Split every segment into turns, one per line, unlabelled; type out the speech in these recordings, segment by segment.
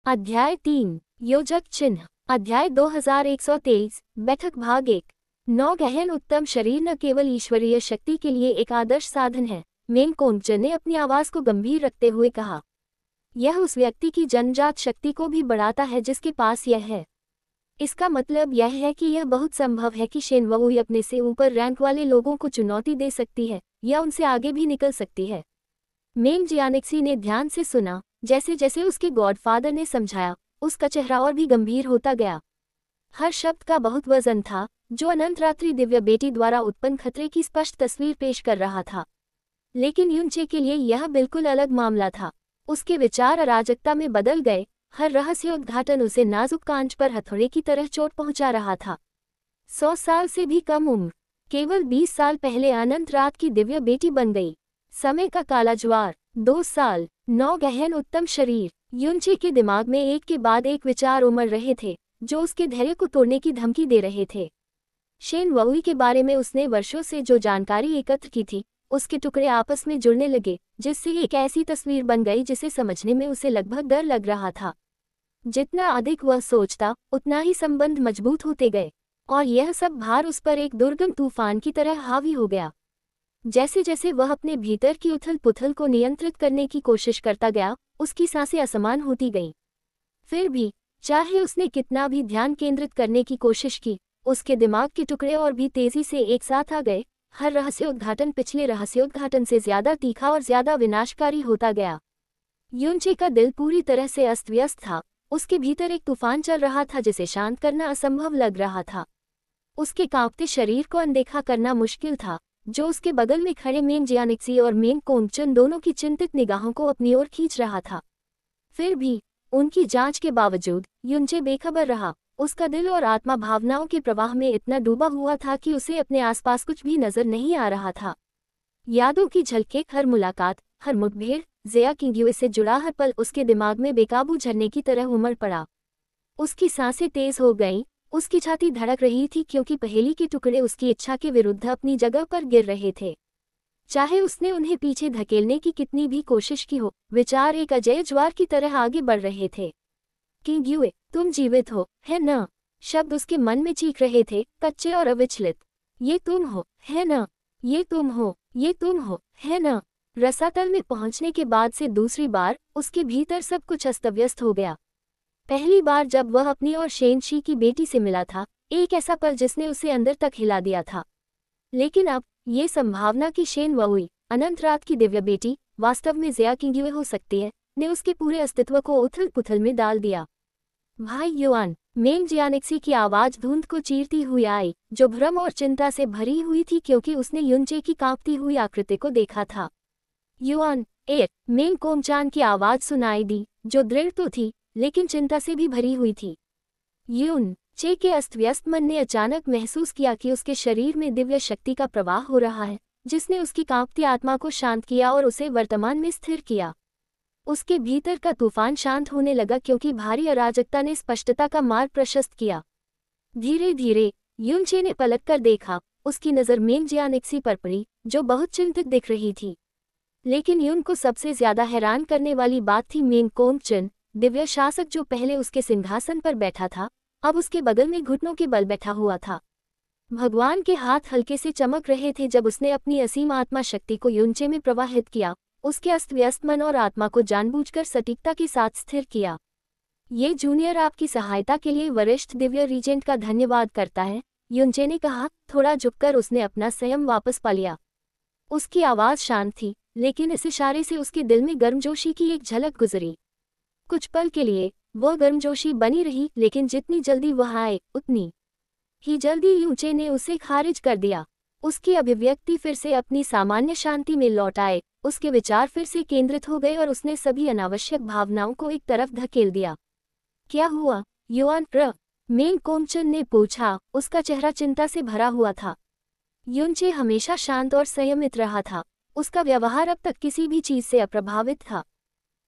अध्याय 3 योजक चिन्ह। अध्याय 2123 बैठक भाग 1। 9 गहन उत्तम शरीर न केवल ईश्वरीय शक्ति के लिए एक आदर्श साधन है, मेन कोंगचन ने अपनी आवाज को गंभीर रखते हुए कहा। यह उस व्यक्ति की जन्मजात शक्ति को भी बढ़ाता है जिसके पास यह है। इसका मतलब यह है कि यह बहुत संभव है कि शेन वुई अपने से ऊपर रैंक वाले लोगों को चुनौती दे सकती है या उनसे आगे भी निकल सकती है। मेंग जियानिक्सी ने ध्यान से सुना। जैसे जैसे उसके गॉडफादर ने समझाया, उसका चेहरा और भी गंभीर होता गया। हर शब्द का बहुत वजन था, जो अनंत रात्रि दिव्य बेटी द्वारा उत्पन्न खतरे की स्पष्ट तस्वीर पेश कर रहा था। लेकिन युनचे के लिए यह बिल्कुल अलग मामला था। उसके विचार अराजकता में बदल गए। हर रहस्योद्घाटन उसे नाजुक कांच पर हथौड़े की तरह चोट पहुंचा रहा था। 100 साल से भी कम उम्र, केवल 20 साल पहले अनंत रात की दिव्य बेटी बन गई। समय का काला ज्वार, 2 साल, 9 गहन उत्तम शरीर। युनचे के दिमाग में एक के बाद एक विचार उमड़ रहे थे, जो उसके धैर्य को तोड़ने की धमकी दे रहे थे। शेन वुई के बारे में उसने वर्षों से जो जानकारी एकत्र की थी, उसके टुकड़े आपस में जुड़ने लगे, जिससे एक ऐसी तस्वीर बन गई जिसे समझने में उसे लगभग डर लग रहा था। जितना अधिक वह सोचता, उतना ही संबंध मजबूत होते गए, और यह सब भार उस पर एक दुर्गम तूफान की तरह हावी हो गया। जैसे जैसे वह अपने भीतर की उथल पुथल को नियंत्रित करने की कोशिश करता गया, उसकी सांसें असमान होती गईं। फिर भी, चाहे उसने कितना भी ध्यान केंद्रित करने की कोशिश की, उसके दिमाग के टुकड़े और भी तेजी से एक साथ आ गए। हर रहस्योद्घाटन पिछले रहस्योद्घाटन से ज्यादा तीखा और ज्यादा विनाशकारी होता गया। युनचे का दिल पूरी तरह से अस्त व्यस्त था। उसके भीतर एक तूफान चल रहा था जिसे शांत करना असंभव लग रहा था। उसके कांपते शरीर को अनदेखा करना मुश्किल था, जो उसके बगल में खड़े मेंग जियानिक्सी और मेंग कोंगचन दोनों की चिंतित निगाहों को अपनी ओर खींच रहा था। फिर भी, उनकी जांच के बावजूद, युनचे बेखबर रहा। उसका दिल और आत्मा भावनाओं के प्रवाह में इतना डूबा हुआ था कि उसे अपने आसपास कुछ भी नजर नहीं आ रहा था। यादों की झलके, हर मुलाकात, हर मुठभेड़, ज़िया किंग्युए से जुड़ा हर पल उसके दिमाग में बेकाबू झरने की तरह उमड़ पड़ा। उसकी सांसें तेज हो गईं, उसकी छाती धड़क रही थी क्योंकि पहेली के टुकड़े उसकी इच्छा के विरुद्ध अपनी जगह पर गिर रहे थे। चाहे उसने उन्हें पीछे धकेलने की कितनी भी कोशिश की हो, विचार एक अजय ज्वार की तरह आगे बढ़ रहे थे। किंग्युए, तुम जीवित हो, है न? शब्द उसके मन में चीख रहे थे, कच्चे और अविचलित। ये तुम हो, है न? ये तुम हो, ये तुम हो, है न? रसातल में पहुंचने के बाद से दूसरी बार, उसके भीतर सब कुछ अस्तव्यस्त हो गया। पहली बार जब वह अपनी और शेनशी की बेटी से मिला था, एक ऐसा पल जिसने उसे अंदर तक हिला दिया था। लेकिन अब, ये संभावना कि शेन वुई, अनंत रात की दिव्य बेटी, वास्तव में ज़िया किंग्युए हो सकती है, ने उसके पूरे अस्तित्व को उथल पुथल में डाल दिया। भाई युआन, मेंग जियानिक्सी की आवाज धुंध को चीरती हुई आई, जो भ्रम और चिंता से भरी हुई थी क्योंकि उसने युनचे की कांपती हुई आकृति को देखा था। युआन, मेंग कोंगचान की आवाज सुनाई दी, जो दृढ़ तो थी, लेकिन चिंता से भी भरी हुई थी। युन चे के अस्तव्यस्त मन ने अचानक महसूस किया कि उसके शरीर में दिव्य शक्ति का प्रवाह हो रहा है, जिसने उसकी कांपती आत्मा को शांत किया और उसे वर्तमान में स्थिर किया। उसके भीतर का तूफान शांत होने लगा क्योंकि भारी अराजकता ने स्पष्टता का मार्ग प्रशस्त किया। धीरे धीरे, युनचे ने पलटकर देखा। उसकी नज़र मेंग जियानिक्सी पर पड़ी, जो बहुत चिंतित दिख रही थी। लेकिन युन को सबसे ज्यादा हैरान करने वाली बात थी मेंग कोंगचन, दिव्य शासक जो पहले उसके सिंहासन पर बैठा था, अब उसके बगल में घुटनों के बल बैठा हुआ था। भगवान के हाथ हल्के से चमक रहे थे जब उसने अपनी असीम आत्मा शक्ति को युनचे में प्रवाहित किया, उसके अस्त व्यस्त मन और आत्मा को जानबूझकर सटीकता के साथ स्थिर किया। ये जूनियर आपकी सहायता के लिए वरिष्ठ दिव्य रीजेंट का धन्यवाद करता है, युनचे ने कहा। थोड़ा झुककर उसने अपना संयम वापस पा लिया। उसकी आवाज शांत थी, लेकिन इस इशारे से उसके दिल में गर्मजोशी की एक झलक गुजरी। कुछ पल के लिए वह गर्मजोशी बनी रही, लेकिन जितनी जल्दी वह आए, उतनी ही जल्दी युनचे ने उसे खारिज कर दिया। उसकी अभिव्यक्ति फिर से अपनी सामान्य शांति में लौट आए, उसके विचार फिर से केंद्रित हो गए और उसने सभी अनावश्यक भावनाओं को एक तरफ धकेल दिया। क्या हुआ, युआन? मेंग कोंगचन ने पूछा। उसका चेहरा चिंता से भरा हुआ था। युनचे हमेशा शांत और संयमित रहा था। उसका व्यवहार अब तक किसी भी चीज से अप्रभावित था।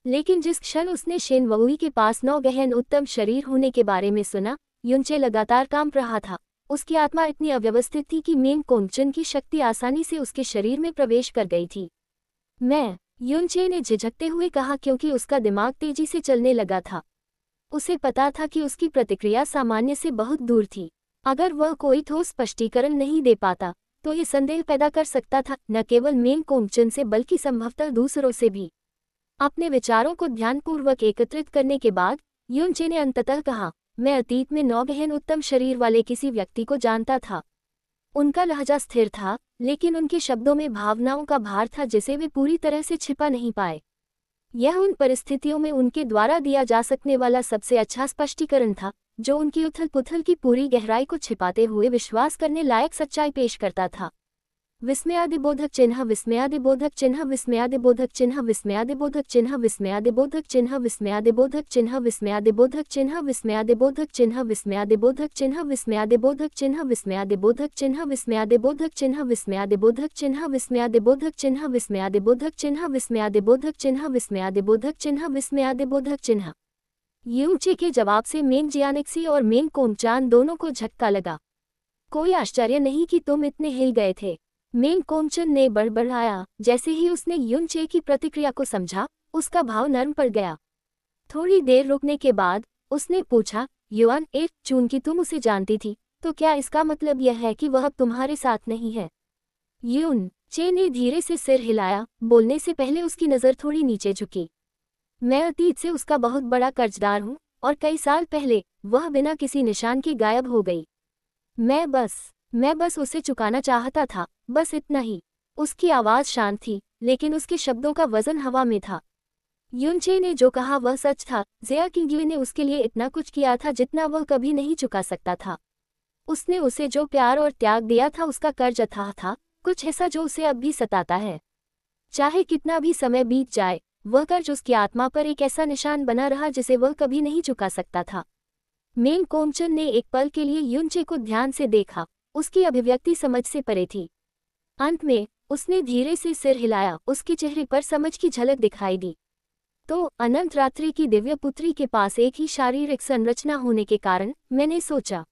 लेकिन जिस क्षण उसने शेन वुई के पास 9 गहन उत्तम शरीर होने के बारे में सुना, युनचे लगातार कांप रहा था। उसकी आत्मा इतनी अव्यवस्थित थी कि मेंग कोंगचन की शक्ति आसानी से उसके शरीर में प्रवेश कर गई थी। मैं, युनचे ने झिझकते हुए कहा क्योंकि उसका दिमाग तेजी से चलने लगा था। उसे पता था कि उसकी प्रतिक्रिया सामान्य से बहुत दूर थी। अगर वह कोई ठोस स्पष्टीकरण नहीं दे पाता तो ये संदेह पैदा कर सकता था, न केवल मेन कोमचंद से बल्कि संभवतः दूसरों से भी। अपने विचारों को ध्यानपूर्वक एकत्रित करने के बाद युनचे ने अंततः कहा, मैं अतीत में 9 गहन उत्तम शरीर वाले किसी व्यक्ति को जानता था। उनका लहजा स्थिर था, लेकिन उनके शब्दों में भावनाओं का भार था जिसे वे पूरी तरह से छिपा नहीं पाए। यह उन परिस्थितियों में उनके द्वारा दिया जा सकने वाला सबसे अच्छा स्पष्टीकरण था, जो उनकी उथल-पुथल की पूरी गहराई को छिपाते हुए विश्वास करने लायक सच्चाई पेश करता था। विस्मयादिबोधक चिन्ह, विस्मयादिबोधक चिन्ह, विस्मयादिबोधक चिन्ह, विस्मयादिबोधक चिन्ह, विस्मयादिबोधक चिन्ह, विस्मयादिबोधक चिन्ह, विस्मयादिबोधक चिन्ह, विस्मयादिबोधक चिन्ह, विस्मयादिबोधक चिन्ह, विस्मयादिबोधक चिन्ह, विस्मयादिबोधक चिन्ह, विस्मयादिबोधक चिन्ह, विस्मयादिबोधक चिन्ह, विस्मयादिबोधक चिन्ह, विस्मयादिबोधक चिन्ह, विस्मयादिबोधक चिन्ह, विस्मयादिबोधक चिन्ह, विस्मयादिबोधक चिन्ह। युनचे के जवाब से मेन जियानेक्सी और मेन कोमचान दोनों को झटका लगा। कोई आश्चर्य नहीं कि तुम इतने हिल गए थे, मेन कोमचन ने बड़बड़ाया। जैसे ही उसने युनचे की प्रतिक्रिया को समझा, उसका भाव नरम पड़ गया। थोड़ी देर रुकने के बाद उसने पूछा, युआन ए चून कि तुम उसे जानती थी, तो क्या इसका मतलब यह है कि वह अब तुम्हारे साथ नहीं है? युन चे ने धीरे से सिर हिलाया। बोलने से पहले उसकी नज़र थोड़ी नीचे झुकी। मैं अतीत से उसका बहुत बड़ा कर्जदार हूँ, और कई साल पहले वह बिना किसी निशान के गायब हो गई। मैं बस उसे चुकाना चाहता था, बस इतना ही। उसकी आवाज़ शांत थी, लेकिन उसके शब्दों का वजन हवा में था। युनचे ने जो कहा वह सच था। ज़िया किंग्युई ने उसके लिए इतना कुछ किया था जितना वह कभी नहीं चुका सकता था। उसने उसे जो प्यार और त्याग दिया था उसका कर्ज अथाह था, कुछ ऐसा जो उसे अब भी सताता है। चाहे कितना भी समय बीत जाए, वह कर्ज उसकी आत्मा पर एक ऐसा निशान बना रहा जिसे वह कभी नहीं चुका सकता था। मेन कोमचन ने एक पल के लिए युनचे को ध्यान से देखा। उसकी अभिव्यक्ति समझ से परे थी। अंत में उसने धीरे से सिर हिलाया। उसके चेहरे पर समझ की झलक दिखाई दी। तो अनंत रात्रि की दिव्य पुत्री के पास एक ही शारीरिक संरचना होने के कारण मैंने सोचा,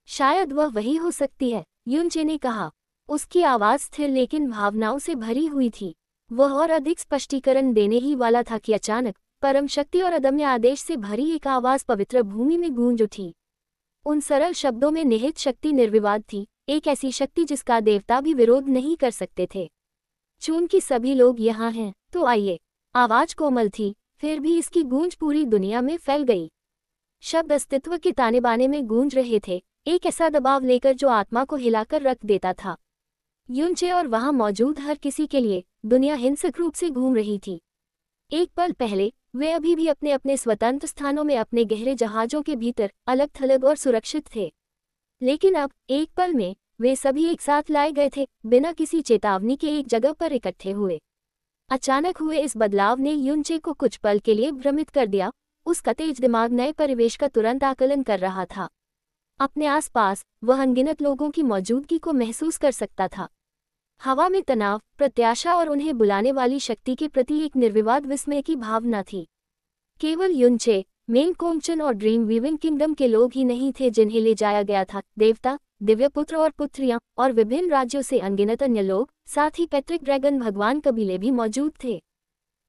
शायद वह वही हो सकती है, युनचे ने कहा। उसकी आवाज़ स्थिर लेकिन भावनाओं से भरी हुई थी। वह और अधिक स्पष्टीकरण देने ही वाला था कि अचानक परम शक्ति और अदम्य आदेश से भरी एक आवाज़ पवित्र भूमि में गूंज उठी। उन सरल शब्दों में निहित शक्ति निर्विवाद थी, एक ऐसी शक्ति जिसका देवता भी विरोध नहीं कर सकते थे। चून कि सभी लोग यहाँ हैं, तो आइए। आवाज़ कोमल थी, फिर भी इसकी गूंज पूरी दुनिया में फैल गई। शब्द अस्तित्व के ताने बाने में गूंज रहे थे, एक ऐसा दबाव लेकर जो आत्मा को हिलाकर रख देता था। युनचे और वहां मौजूद हर किसी के लिए दुनिया हिंसक रूप से घूम रही थी। एक पल पहले वे अभी भी अपने अपने स्वतंत्र स्थानों में अपने गहरे जहाज़ों के भीतर अलग थलग और सुरक्षित थे, लेकिन अब एक पल में वे सभी एक साथ लाए गए थे, बिना किसी चेतावनी के एक जगह पर इकट्ठे हुए। अचानक हुए इस बदलाव ने युनचे को कुछ पल के लिए भ्रमित कर दिया। उसका तेज दिमाग नए परिवेश का तुरंत आकलन कर रहा था। अपने आसपास वह अनगिनत लोगों की मौजूदगी को महसूस कर सकता था। हवा में तनाव, प्रत्याशा और उन्हें बुलाने वाली शक्ति के प्रति एक निर्विवाद विस्मय की भावना थी। केवल युनचे, मेन कोमचन और ड्रीम वीविंग किंगडम के लोग ही नहीं थे जिन्हें ले जाया गया था। देवता, दिव्य पुत्र और पुत्रियां और विभिन्न राज्यों से अनगिनत अन्य लोग, साथ ही पैट्रिक ड्रैगन भगवान कबीले भी मौजूद थे।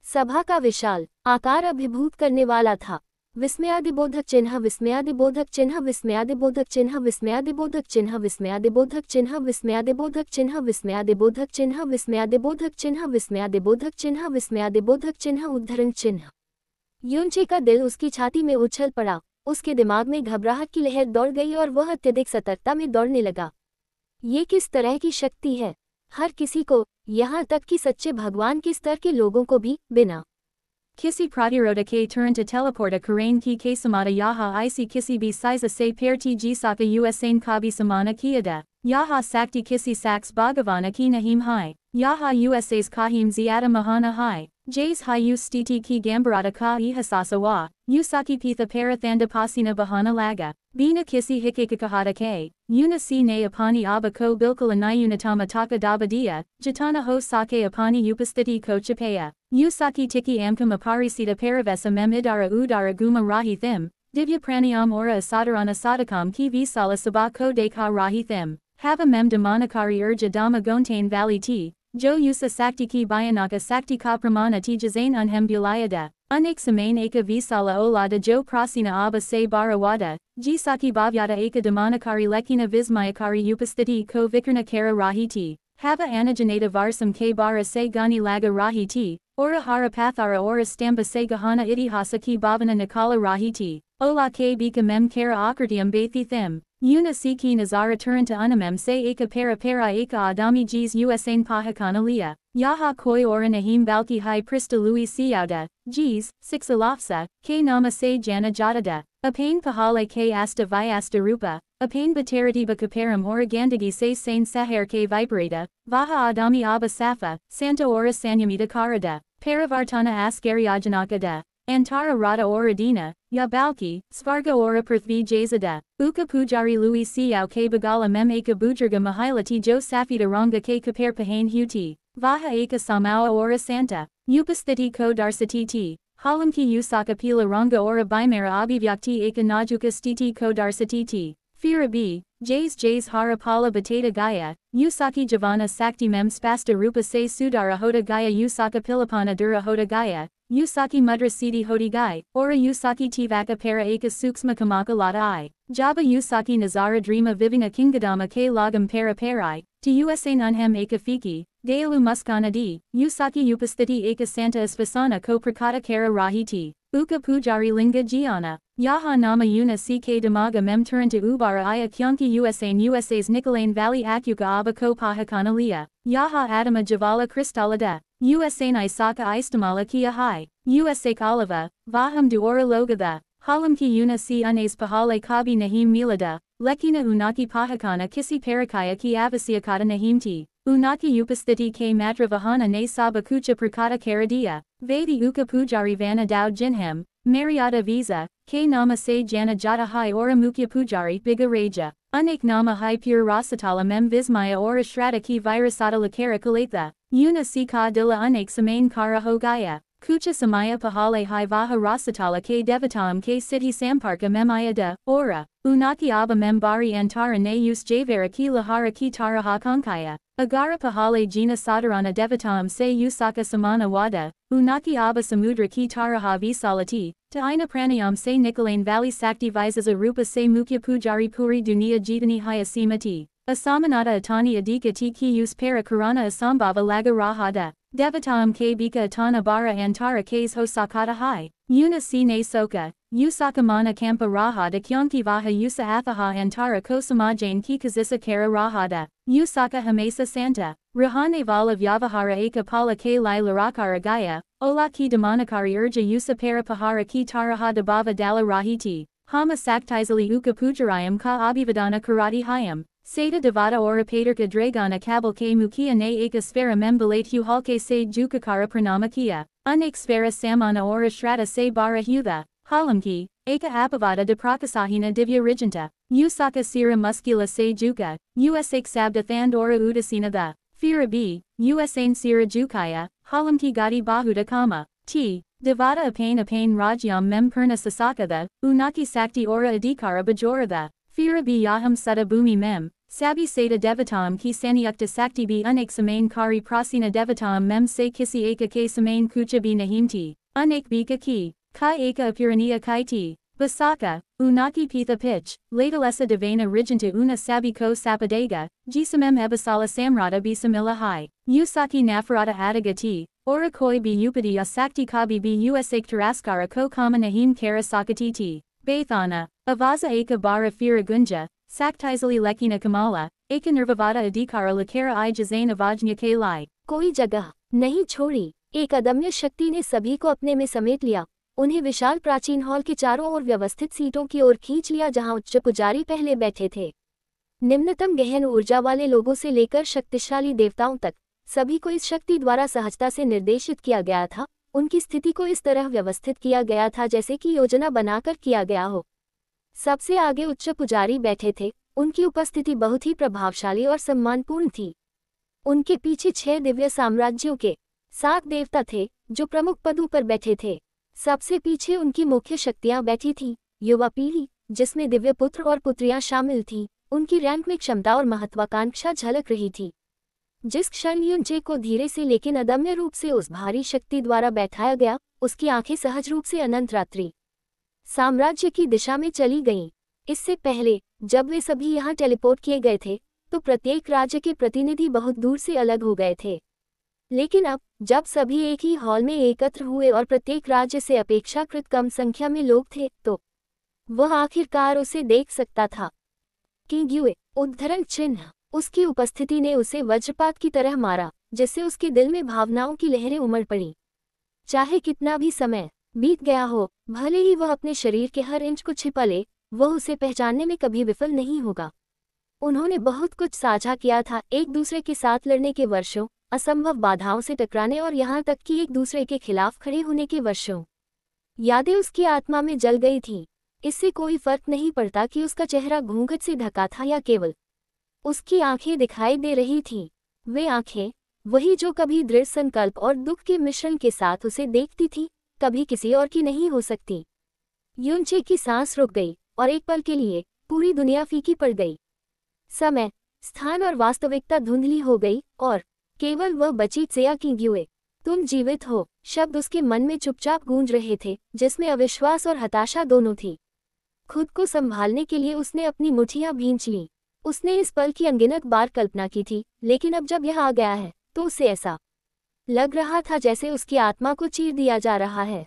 सभा का विशाल आकार अभिभूत करने वाला था। विस्मयादिबोधक चिन्ह, विस्मयादिबोधक चिन्ह, विस्मयादिबोधक चिन्ह, विस्मयादिबोधक चिन्ह, विस्मयादिबोधक चिन्ह, विस्मयादिबोधक चिन्ह, विस्मयादिबोधक चिन्ह, विस्मयादिबोधक चिन्ह, विस्मयादिबोधक चिन्ह, विस्मयादिबोधक चिन्ह, उद्धरण चिन्ह। युनचे का दिल उसकी छाती में उछल पड़ा। उसके दिमाग में घबराहट की लहर दौड़ गई और वह अत्यधिक सतर्कता में दौड़ने लगा। ये किस तरह की शक्ति है? हर किसी को, यहाँ तक कि सच्चे भगवान के स्तर के लोगों को भी, बिना
Kisi pratiroda ke turn to teleporta karain ki ke samada yaha isi kisi b siza se per t g saka usain kabi samana kiada. Yaha sakti kisi saks bhagavana ki nahim hai. Yaha usas kahim ziada mahana hai. Jays hi ustiti ki gambarata ka ihasasawa. Usaki pitha parathanda pasina bahana laga. Bina kisi hikikakahata ke. Una si ne apani abako bilkalanayunatama taka dabadia. Jatana ho sake apani upastiti ko chapaya. Usaki tiki amkam aparisita paravesa memidara udara guma rahi thim. Divya pranayam ora asadarana sadakam ki visala sabako de ka rahi thim. Hava mem damanakari urja dama gontain valley ti. Jo Yusa Sakti ki Bayanaka Sakti ka Pramana ti Jazain unhem bulayada. Unek samain eka visala olada jo prasina aba se barawada. Jisaki bavyata eka damanakari lekina vismayakari upastiti ko vikarna kara rahiti. Hava anajanata varsam ke bara se gani laga rahiti. Ora hara pathara ora stamba se gahana itihasa ki bhavana nikala rahiti. Ola ke bika mem kara akritium bathi them. Una si ki nazara turanta unamem se eka para eka adami jis usain pahakana liya. Yaha koi ora nahim balki hai prista lui siyauda. Jis, 6 alafsa, ke nama se jana jadada. Apain pahale ke asta vyasta rupa. Apain batarati bakaparam ora gandagi se sain sahar ke viparita. Vaha adami abba safa, santa ora sanyamita karada. Paravartana askariajanakada. Antara rada ora dina, ya balki, svarga ora prithvi jazada. Uka pujari lui siyau ke bagala mem eka bujarga mahilati jo safita ranga ke kapar pahain huti. Vaha eka samawa ora santa. Upasthiti ko darsatiti. Halamki usaka pila ranga ora bimara abhivyakti eka najuka stiti ko darsatiti. Fira b. Jays hara pala batata gaya. Usaki javana sakti mem spasta rupa se sudara hoda gaya usaka pilapana dura hoda gaya. Usaki mudra siddhi hodi gai, ora usaki tivaka para eka suksma kamaka lata I. Java usaki nazara drima viving a kingadama ke lagam para parai, to usain unhem eka fiki, dealu muskana di, usaki upasthiti eka santa espasana ko prakata kara rahiti, uka pujari linga jiana. Yaha nama una ck damaga mem turanta ubara iya kyanki usa's Nicolane Valley akuka aba ko pahakana liya. Yaha adama javala kristalada. Usain isaka istamala kia hai. Usak oliva, vaham duora logada. Halamki una si unes pahale kabi nahim milada. Lekina unaki pahakana kisi parakaya ki avasiakata nahimti. Unaki upasthiti ke madra vahana ne saba kucha prakata karadia. Vedi uka pujari vana dao jinhem. Mariata visa, ke nama se jana jata hai ora mukya pujari biga raja. Unek nama hai pure rasatala mem vismaya ora shrata ki virasata lakara kalatha. Una si ka dila unek samain kara hogaya. Kucha samaya pahale hai vaha rasatala ke devatam ke siddhi samparka mem ayada, ora. Unaki abba mem bari antara ne us javara ki lahara ki tara ha kankaya. Agara pahale jina sadarana devatam se usaka samana wada. Unaki abba samudra ki tara ha visalati. Ta ina pranayam se Nicolane Valley sakti visas arupa se mukya pujari puri dunia jitani hayasimati. Asamanata atani adika ti ki us para karana asambhava laga rahada. Devatam ke bika atana bara antara kes hosakata hai. Una si ne soka. Usakamana kampa rahada kyanki vaha usa athaha antara kosamajain ki kazisa kara rahada. Usaka hamesa santa. Rahane vala vyavahara eka pala ke lai larakara gaya. Ola ki damanakari urja usa para pahara ki taraha dabava dala rahiti. Hama saktizali uka pujarayam ka abhivadana karati hayam. Seda devata ora paterka dragana kabal ke mukia ne eka sfera membalate hu halke se jukakara pranamakia. Unek sfera samana ora shrata se bara hutha. Halamki, eka apavada de prakasahina divya rijanta. Usaka sira muscula se juka. Usak sabda thand ora udasina the. Fira b. Usain sira jukaya. Halamki gadi bahuda kama. T. Devata apain rajyam mem purna sasaka the. Unaki sakti ora adikara bajora the. Fira b yaham sutta bhumi mem. Sabi seda devatam ki sanyukta sakti bi unek samain kari prasina devatam mem se kisi eka ke samain kucha bi nahimti. Unek bika ki. Kai eka apuraniya kai ti. Basaka, unaki pitha pitch, ladalesa devana rijanta una sabi ko sapadega, jisamem ebasala samrata bisamila hai. Usaki nafarata adagati, ora koi bi upadi asakti kabi bi usak taraskara ko kama nahim kara sakatiti. Bathana, avaza eka bara fira gunja, saktizali lekina kamala, eka nirvavada adikara lakara I jazain avajnya ke lai.
कोई जगह नहीं छोड़ी, एक अदम्य शक्ति ने सभी को अपने में समेट लिया। उन्हें विशाल प्राचीन हॉल के चारों ओर व्यवस्थित सीटों की ओर खींच लिया जहां उच्च पुजारी पहले बैठे थे। निम्नतम गहन ऊर्जा वाले लोगों से लेकर शक्तिशाली देवताओं तक सभी को इस शक्ति द्वारा सहजता से निर्देशित किया गया था। उनकी स्थिति को इस तरह व्यवस्थित किया गया था जैसे कि योजना बनाकर किया गया हो। सबसे आगे उच्च पुजारी बैठे थे। उनकी उपस्थिति बहुत ही प्रभावशाली और सम्मानपूर्ण थी। उनके पीछे 6 दिव्य साम्राज्यों के 7 देवता थे जो प्रमुख पदों पर बैठे थे। सबसे पीछे उनकी मुख्य शक्तियां बैठी थी, युवा पीढ़ी, जिसमें दिव्य पुत्र और पुत्रियां शामिल थीं। उनकी रैंक में क्षमता और महत्वाकांक्षा झलक रही थी। जिस क्षण युनचे को धीरे से लेकिन अदम्य रूप से उस भारी शक्ति द्वारा बैठाया गया, उसकी आंखें सहज रूप से अनंत रात्रि साम्राज्य की दिशा में चली गईं। इससे पहले जब वे सभी यहाँ टेलीपोर्ट किए गए थे तो प्रत्येक राज्य के प्रतिनिधि बहुत दूर से अलग हो गए थे, लेकिन अब जब सभी एक ही हॉल में एकत्र हुए और प्रत्येक राज्य से अपेक्षाकृत कम संख्या में लोग थे तो वह आखिरकार उसे देख सकता था। किंग युए उद्धरण चिन्ह। उसकी उपस्थिति ने उसे वज्रपात की तरह मारा, जिससे उसके दिल में भावनाओं की लहरें उमड़ पड़ी। चाहे कितना भी समय बीत गया हो, भले ही वह अपने शरीर के हर इंच को छिपा ले, वह उसे पहचानने में कभी विफल नहीं होगा। उन्होंने बहुत कुछ साझा किया था, एक दूसरे के साथ लड़ने के वर्षों, असंभव बाधाओं से टकराने और यहाँ तक कि एक दूसरे के खिलाफ खड़े होने के वर्षों। यादें उसकी आत्मा में जल गई थीं। इससे कोई फर्क नहीं पड़ता कि उसका चेहरा घूंघट से ढका था या केवल उसकी आंखें दिखाई दे रही थीं। वे आंखें, वही जो कभी दृढ़ संकल्प और दुख के मिश्रण के साथ उसे देखती थी, कभी किसी और की नहीं हो सकती। युनचे की सांस रुक गई और एक पल के लिए पूरी दुनिया फीकी पड़ गई। समय, स्थान और वास्तविकता धुंधली हो गई और केवल वह बची त्सेया किंग युए। तुम जीवित हो, शब्द उसके मन में चुपचाप गूंज रहे थे, जिसमें अविश्वास और हताशा दोनों थी। खुद को संभालने के लिए उसने अपनी मुट्ठियां भींच लीं। उसने इस पल की अनगिनत बार कल्पना की थी, लेकिन अब जब यह आ गया है तो उसे ऐसा लग रहा था जैसे उसकी आत्मा को चीर दिया जा रहा है।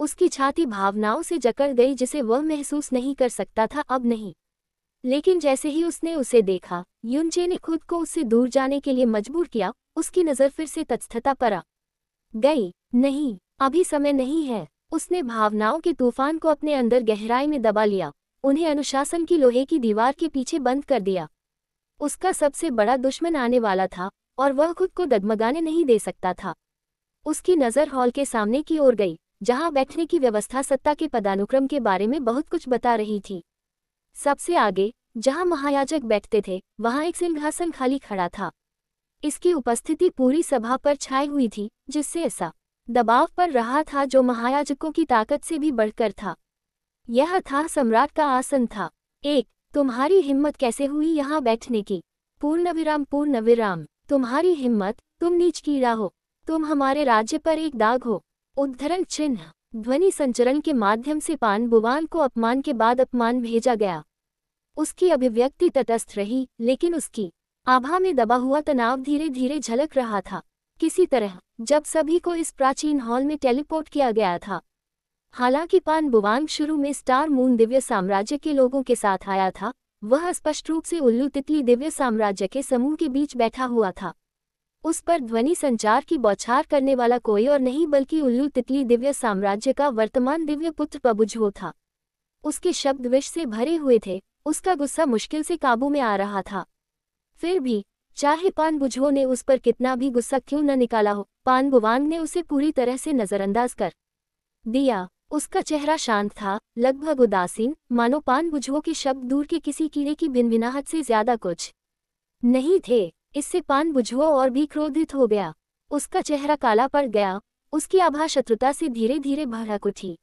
उसकी छाती भावनाओं से जकड़ गई, जिसे वह महसूस नहीं कर सकता था अब नहीं। लेकिन जैसे ही उसने उसे देखा, युनचे ने खुद को उससे दूर जाने के लिए मजबूर किया। उसकी नज़र फिर से तत्स्थता पर आ गई। नहीं, अभी समय नहीं है। उसने भावनाओं के तूफान को अपने अंदर गहराई में दबा लिया, उन्हें अनुशासन की लोहे की दीवार के पीछे बंद कर दिया। उसका सबसे बड़ा दुश्मन आने वाला था और वह खुद को डगमगाने नहीं दे सकता था। उसकी नज़र हॉल के सामने की ओर गई, जहां बैठने की व्यवस्था सत्ता के पदानुक्रम के बारे में बहुत कुछ बता रही थी। सबसे आगे, जहां महायाजक बैठते थे, वहां एक सिंहासन खाली खड़ा था। इसकी उपस्थिति पूरी सभा पर छाई हुई थी, जिससे ऐसा दबाव पड़ रहा था जो महायाजकों की ताकत से भी बढ़कर था। यह था सम्राट का आसन था। एक, तुम्हारी हिम्मत कैसे हुई यहाँ बैठने की? पूर्ण विराम। तुम्हारी हिम्मत, तुम नीच कीड़ा हो, तुम हमारे राज्य पर एक दाग हो। उद्धरण चिन्ह। ध्वनि संचरण के माध्यम से पान बुवान को अपमान के बाद अपमान भेजा गया। उसकी अभिव्यक्ति तटस्थ रही, लेकिन उसकी आभा में दबा हुआ तनाव धीरे धीरे झलक रहा था। किसी तरह जब सभी को इस प्राचीन हॉल में टेलीपोर्ट किया गया था। हालांकि पान बुवांग शुरू में स्टार मून दिव्य साम्राज्य के लोगों के साथ आया था, वह स्पष्ट रूप से उल्लू तितली दिव्य साम्राज्य के समूह के बीच बैठा हुआ था। उस पर ध्वनि संचार की बौछार करने वाला कोई और नहीं बल्कि उल्लू तितली दिव्य साम्राज्य का वर्तमान दिव्य पुत्र पबुझो था। उसके शब्द विष से भरे हुए थे, उसका गुस्सा मुश्किल से काबू में आ रहा था। फिर भी चाहे पान बुझो ने उस पर कितना भी गुस्सा क्यों न निकाला हो, पान बुवांग ने उसे पूरी तरह से नजरअंदाज कर दिया। उसका चेहरा शांत था, लगभग उदासीन, मानो पान बुझो के शब्द दूर के किसी कीड़े की भिनभिनाहट से ज्यादा कुछ नहीं थे। इससे पान बुझो और भी क्रोधित हो गया। उसका चेहरा काला पड़ गया, उसकी आभा शत्रुता से धीरे धीरे भड़क उठी।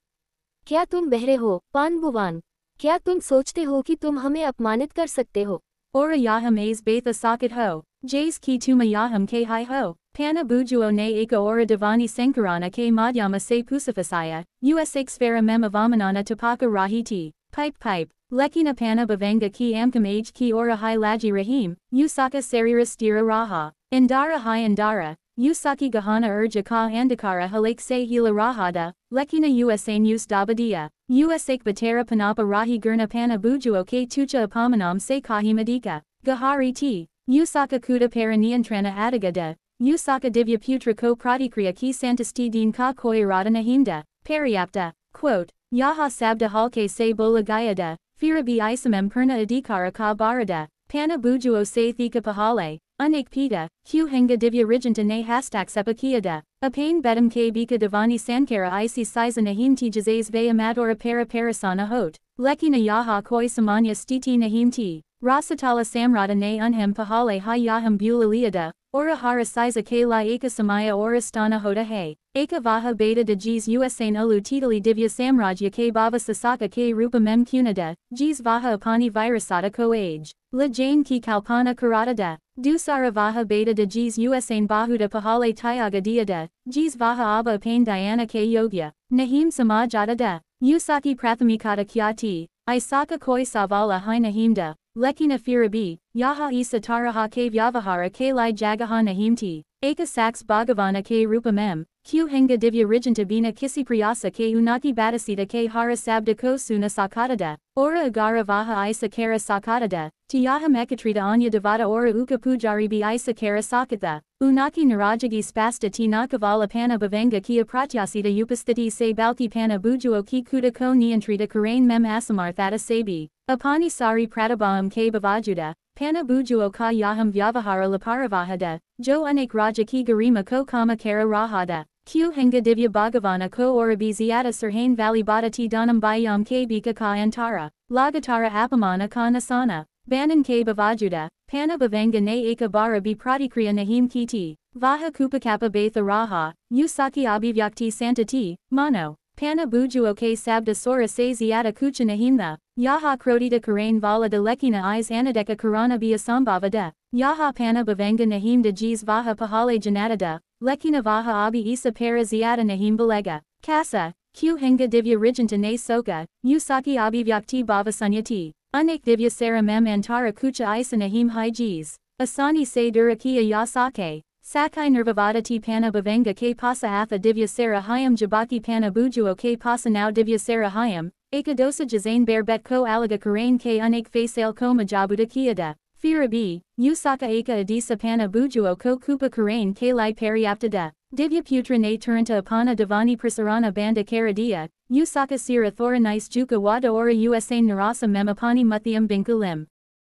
क्या तुम बहरे हो, पान बुवान? क्या तुम सोचते हो कि तुम हमें अपमानित कर सकते हो?
Ora yaham a's betha socket ho, jays ki tuma yaham ke hi ho, pana bujuo ne eka ora divani sankarana ke madhyama se pusafasaya, us6 fera mem avamanana tapaka rahiti, pipe, lekina pana bavanga ki amkam age ki ora hi laji rahim, usaka sarira stira raha, indara hi indara, usaki gahana urja ka andakara halak se hila rahada, lekina usain us dabadia. Usak batera panapa rahi gurna pana bujuo ke tucha apamanam se kahimadika, gahari t, usaka kuda paraniantrana adagada, usaka divya putra ko pratikriya ki santusti din ka koirada nahinda, pariapta, quote, yaha sabda halke se bola gayada, firabi isamem perna adikara ka barada, pana bujuo se thika pahale, unik pita, q henga divya rigenta ne hastak sepakiyada. Apain bedam ke bika divani sankara isi siza nahimti jazes vaya madora parasana hot, lekina yaha koi samanya stiti nahimti, rasatala samrata ne unhem pahale hi yaham bula liada, Ora hara siza ke la eka samaya ora stana hoda hai. Eka vaha beta de jis usain ulu titali divya samrajya ke bava sasaka ke rupa mem kunada, jis vaha apani virasata ko age. La jane ki kalpana karada. Dusara vaha beta de jis usain bahuda pahale tyaga diada, jis vaha abba pain diana ke yogya. Nahim samajada da. Usaki prathamikata kyati. Isaka koi savala hi nahimda. Lekina firabi, yaha isa taraha ke vyavahara ke lai jagaha nahimti, eka saks bhagavana ke rupamem, q henga divya rijanta bina kisi priyasa ke unaki batasita ke hara sabda ko suna sakadada, ora agara vaha isa kara sakadada, tiyaha mekatrita anya devata ora uka pujaribi isa kara sakatha, unaki narajagi spasta ti nakavala pana bhavenga kia pratyasita upasthiti se balki pana bujuo ki kuda ko niyantrita karain mem asamarthata sabi. Apani sari pratibham ke bhavajuda, pana bujuo ka yaham vyavahara laparavahada, jo anek raja ki garima ko kama kara rahada, q henga divya bhagavana ko orabi ziyada sirhain valley bada ti danam bayam ke bika ka antara, lagatara apamana ka nasana, banan ke bhavajuda, pana bhavenga ne eka bara bi pratikriya nahim kiti, vaha kupakapa batha raha, usaki abhivyakti santati, mano. Pana bujuo ke sabda sora se ziyada kucha nahimna, yaha krodita karain vala de lekina is anadeka karana bia sambhavada, yaha pana bhavenga nahim de jis vaha pahale janadada, lekina vaha abi isa para ziyada nahim balega, kasa, q henga divya rijanta ne soka, usaki abhivyakti bhavasanyati, unek divya sara mem antara kucha isa nahim hi jis, asani se durakiya yasake. Sakai nirvavadati pana bhavenga ke pasa atha divya sara hyam jabaki pana bujuo ke pasa now divya sara hyam, ekadosa jazain bear bet ko alaga karain ke unek faisal ko majabuda kiyada, firabi, usaka eka adisa pana bujuo ko kupa karain ke lai periaptada, divya putra ne turanta apana divani prasarana banda karadia, usaka sira thoranais juka wada ora usain narasa memapani muthiam binkulim.